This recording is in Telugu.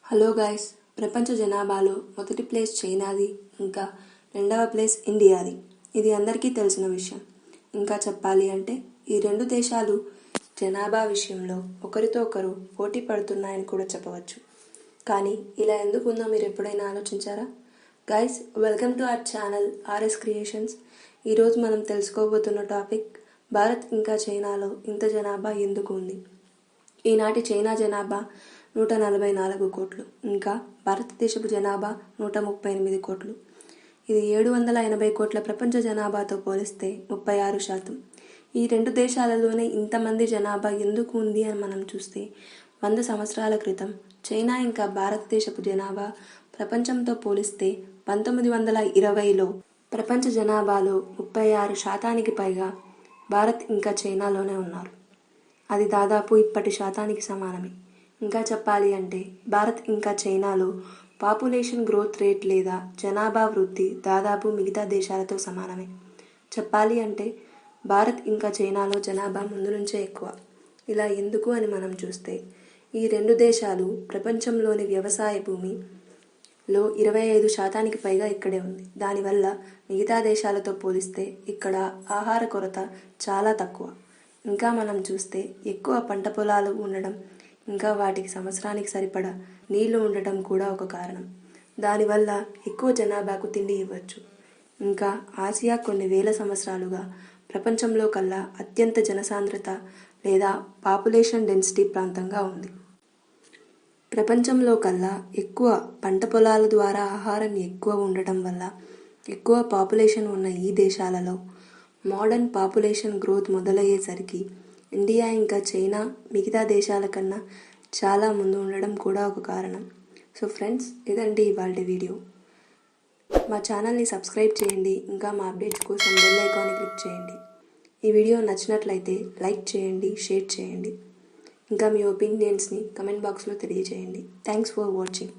హలో గైస్, ప్రపంచ జనాభాలో మొదటి ప్లేస్ చైనాది, ఇంకా రెండవ ప్లేస్ ఇండియాది. ఇది అందరికీ తెలిసిన విషయం. ఇంకా చెప్పాలి అంటే ఈ రెండు దేశాలు జనాభా విషయంలో ఒకరితో ఒకరు పోటీ పడుతున్నాయని కూడా చెప్పవచ్చు. కానీ ఇలా ఎందుకుందో మీరు ఎప్పుడైనా ఆలోచించారా? Guys, welcome to our channel RS creations. ఈరోజు మనం తెలుసుకోబోతున్న టాపిక్ భారత్ ఇంకా చైనాలో ఇంత జనాభా ఎందుకు ఉంది. ఈనాటి చైనా జనాభా 144 కోట్లు, ఇంకా భారతదేశపు జనాభా 138 కోట్లు. ఇది 780 కోట్ల ప్రపంచ జనాభాతో పోలిస్తే 36%. ఈ రెండు దేశాలలోనే ఇంతమంది జనాభా ఎందుకు ఉంది అని మనం చూస్తే 100 సంవత్సరాల క్రితం చైనా ఇంకా భారతదేశపు జనాభా ప్రపంచంతో పోలిస్తే 1920లో ప్రపంచ జనాభాలో 36% పైగా భారత్ ఇంకా చైనాలోనే ఉన్నారు. అది దాదాపు ఇప్పటి శాతానికి సమానమే. ఇంకా చెప్పాలి అంటే భారత్ ఇంకా చైనాలో పాపులేషన్ గ్రోత్ రేట్ లేదా జనాభా వృద్ధి దాదాపు మిగతా దేశాలతో సమానమే. చెప్పాలి అంటే భారత్ ఇంకా చైనాలో జనాభా ముందు నుంచే ఎక్కువ. ఇలా ఎందుకు అని మనం చూస్తే ఈ రెండు దేశాలు ప్రపంచంలోని వ్యవసాయ భూమిలో 25% పైగా ఇక్కడే ఉంది. దానివల్ల మిగతా దేశాలతో పోలిస్తే ఇక్కడ ఆహార కొరత చాలా తక్కువ. ఇంకా మనం చూస్తే ఎక్కువ పంట పొలాలు ఉండడం, ఇంకా వాటికి సంవత్సరానికి సరిపడా నీళ్లు ఉండటం కూడా ఒక కారణం. దానివల్ల ఎక్కువ జనాభాకు తిండి ఇవ్వచ్చు. ఇంకా ఆసియా కొన్ని వేల సంవత్సరాలుగా ప్రపంచంలో కల్లా అత్యంత జనసాంద్రత లేదా పాపులేషన్ డెన్సిటీ ప్రాంతంగా ఉంది. ప్రపంచంలో కల్లా ఎక్కువ పంట పొలాల ద్వారా ఆహారం ఎక్కువ ఉండటం వల్ల ఎక్కువ పాపులేషన్ ఉన్న ఈ దేశాలలో మోడర్న్ పాపులేషన్ గ్రోత్ మొదలయ్యేసరికి ఇండియా ఇంకా చైనా మిగతా దేశాల కన్నా చాలా ముందు ఉండడం కూడా ఒక కారణం. సో ఫ్రెండ్స్, ఇదండి ఇవాల్టి వీడియో. మా ఛానల్ని సబ్స్క్రైబ్ చేయండి. ఇంకా మా అప్డేట్స్ కోసం బెల్ ఐకాన్ని క్లిక్ చేయండి. ఈ వీడియో నచ్చినట్లయితే లైక్ చేయండి, షేర్ చేయండి. ఇంకా మీ ఒపీనియన్స్ని కమెంట్ బాక్స్లో తెలియజేయండి. Thanks for watching.